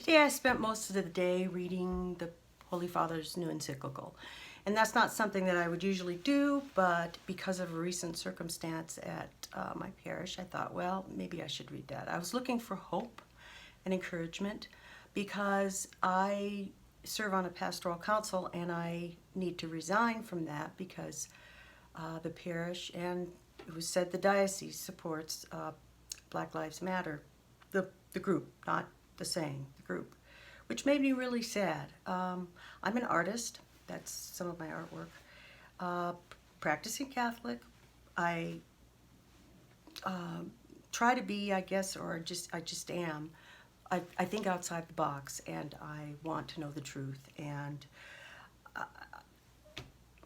Today I spent most of the day reading the Holy Father's new encyclical. And that's not something that I would usually do, but because of a recent circumstance at my parish, I thought, well, maybe I should read that. I was looking for hope and encouragement because I serve on a pastoral council and I need to resign from that because the parish, and it was said the diocese supports Black Lives Matter, the group, not the saying, the group, which made me really sad. I'm an artist. That's some of my artwork. Practicing Catholic. I try to be, I guess, or I just am. I think outside the box, and I want to know the truth, and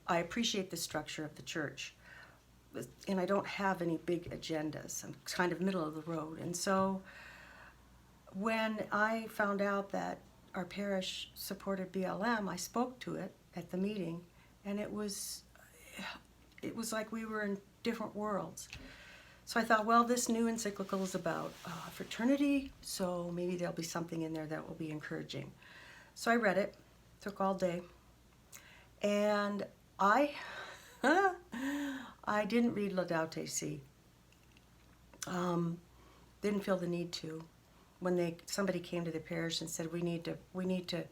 I appreciate the structure of the church, and I don't have any big agendas. I'm kind of middle of the road, and so when I found out that our parish supported BLM, I spoke to it at the meeting, and it was like we were in different worlds. So I thought, well, this new encyclical is about fraternity, so maybe there'll be something in there that will be encouraging. So I read it, took all day, and I didn't read Laudate Si. Didn't feel the need to. When somebody came to the parish and said we need to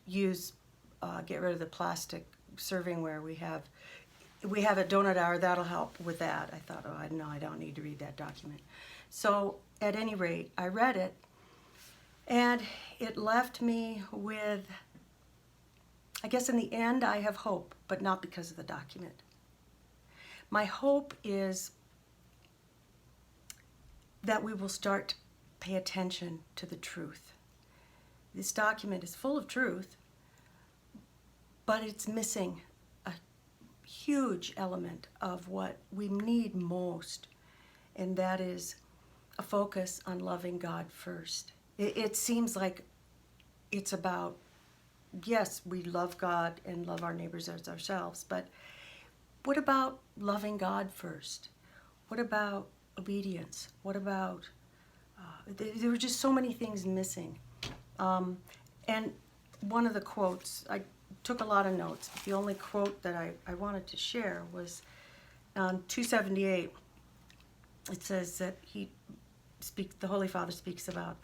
use get rid of the plastic servingware we have a donut hour, that'll help with that. I thought, oh no, I don't need to read that document. So at any rate, I read it, and it left me with, I guess in the end I have hope, but not because of the document. My hope is that we will start to pay attention to the truth. This document is full of truth, but it's missing a huge element of what we need most, and that is a focus on loving God first. It seems like it's about, yes, we love God and love our neighbors as ourselves, but what about loving God first? What about obedience? What about there were just so many things missing. And one of the quotes, I took a lot of notes, but the only quote that I wanted to share was on 278. It says that the Holy Father speaks about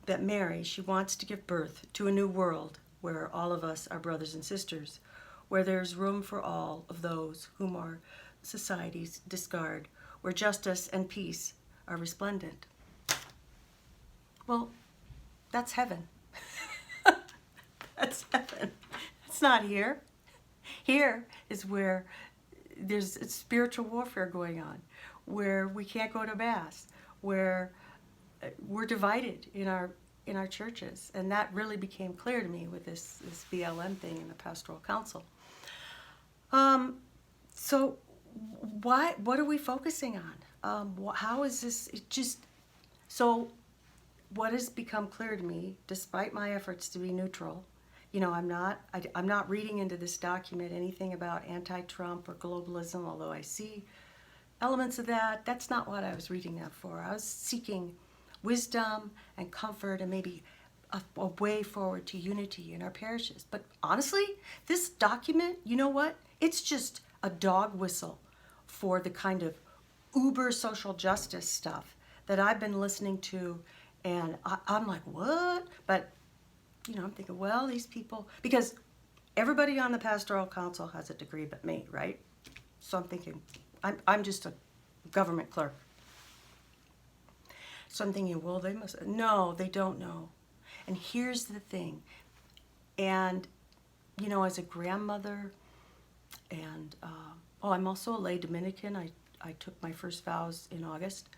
that Mary, she wants to give birth to a new world where all of us are brothers and sisters, where there's room for all of those whom our societies discard, where justice and peace are resplendent. Well, that's heaven. That's heaven. It's not here. Here is where there's spiritual warfare going on, where we can't go to Mass, where we're divided in our churches. And that really became clear to me with this BLM thing in the Pastoral Council. So what are we focusing on? How is this, so what has become clear to me, despite my efforts to be neutral, I'm not reading into this document anything about anti-Trump or globalism, although I see elements of that. That's not what I was reading that for. I was seeking wisdom and comfort and maybe a way forward to unity in our parishes. But honestly, this document, you know what? It's just a dog whistle for the kind of uber social justice stuff that I've been listening to. And I'm like, what? But, I'm thinking, well, these people, because everybody on the Pastoral Council has a degree but me, right? So I'm thinking, I'm just a government clerk. So I'm thinking, well, no, they don't know. And here's the thing. And, as a grandmother, and, I'm also a lay Dominican. I took my first vows in August.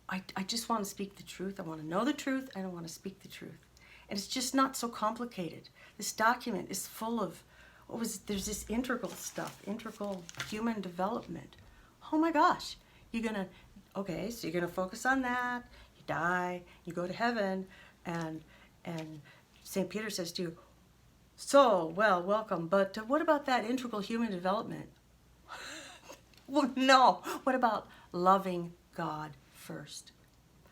I just want to speak the truth. I want to know the truth, and I want to speak the truth. And it's just not so complicated. This document is full of, there's this integral stuff, integral human development. Oh my gosh, so you're going to focus on that, you die, you go to heaven, and St. Peter says to you, so, well, welcome, but what about that integral human development? Well, no, what about loving God first?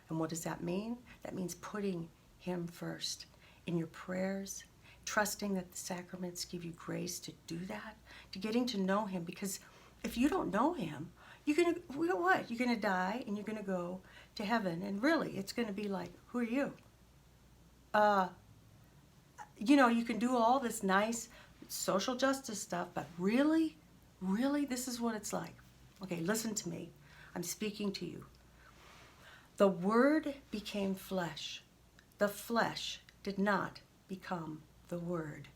And what does that mean? That means putting him first in your prayers, trusting that the sacraments give you grace to do that, to getting to know him. Because if you don't know him, you're gonna, what? You're gonna die and you're gonna go to heaven. And really, it's gonna be like, who are you? You know, you can do all this nice social justice stuff, but really, this is what it's like. Okay, listen to me. I'm speaking to you. The Word became flesh. The flesh did not become the Word.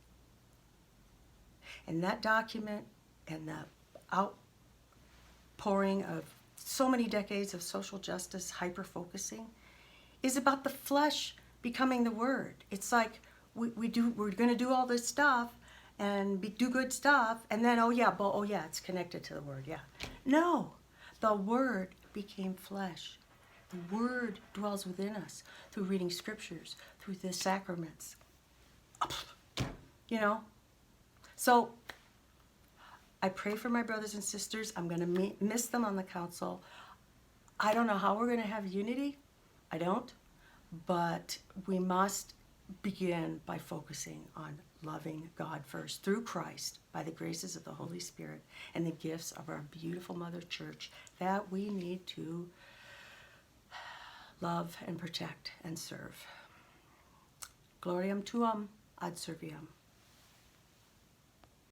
And that document and the outpouring of so many decades of social justice hyper-focusing is about the flesh becoming the Word. It's like we're going to do all this stuff and do good stuff, and then, oh yeah, it's connected to the Word, yeah. No, the Word became flesh. The Word dwells within us through reading scriptures, through the sacraments. You know? So, I pray for my brothers and sisters. I'm going to miss them on the council. I don't know how we're going to have unity. I don't. But we must begin by focusing on loving God first through Christ by the graces of the Holy Spirit and the gifts of our beautiful Mother Church that we need to love and protect and serve. Gloriam tuum ad serviam.